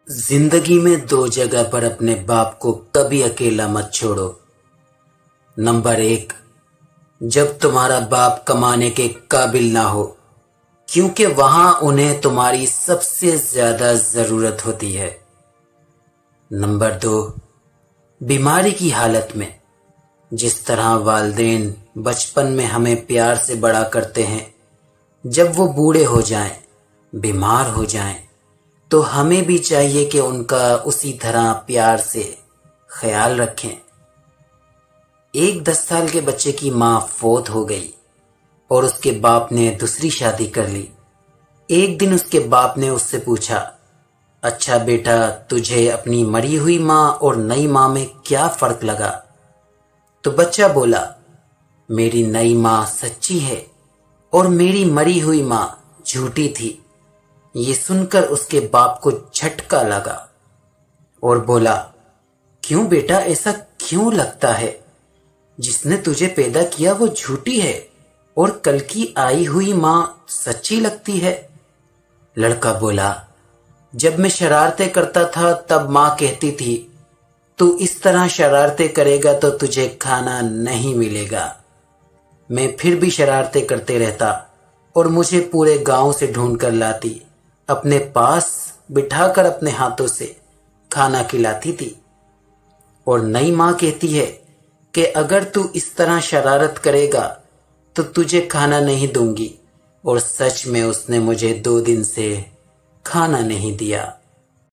जिंदगी में दो जगह पर अपने बाप को कभी अकेला मत छोड़ो। नंबर 1, जब तुम्हारा बाप कमाने के काबिल ना हो, क्योंकि वहां उन्हें तुम्हारी सबसे ज्यादा जरूरत होती है। नंबर 2, बीमारी की हालत में। जिस तरह वालिदैन बचपन में हमें प्यार से बड़ा करते हैं, जब वो बूढ़े हो जाएं, बीमार हो जाएं, तो हमें भी चाहिए कि उनका उसी तरह प्यार से ख्याल रखें। एक 10 साल के बच्चे की माँ फौत हो गई और उसके बाप ने दूसरी शादी कर ली। एक दिन उसके बाप ने उससे पूछा, अच्छा बेटा, तुझे अपनी मरी हुई माँ और नई माँ में क्या फर्क लगा? तो बच्चा बोला, मेरी नई माँ सच्ची है और मेरी मरी हुई माँ झूठी थी। ये सुनकर उसके बाप को झटका लगा और बोला, क्यों बेटा, ऐसा क्यों लगता है? जिसने तुझे पैदा किया वो झूठी है और कल की आई हुई माँ सच्ची लगती है। लड़का बोला, जब मैं शरारतें करता था तब माँ कहती थी, तू इस तरह शरारतें करेगा तो तुझे खाना नहीं मिलेगा। मैं फिर भी शरारतें करते रहता और मुझे पूरे गांव से ढूंढ कर लाती, अपने पास बिठाकर अपने हाथों से खाना खिलाती थी। और नई माँ कहती है कि अगर तू इस तरह शरारत करेगा तो तुझे खाना नहीं दूंगी, और सच में उसने मुझे 2 दिन से खाना नहीं दिया।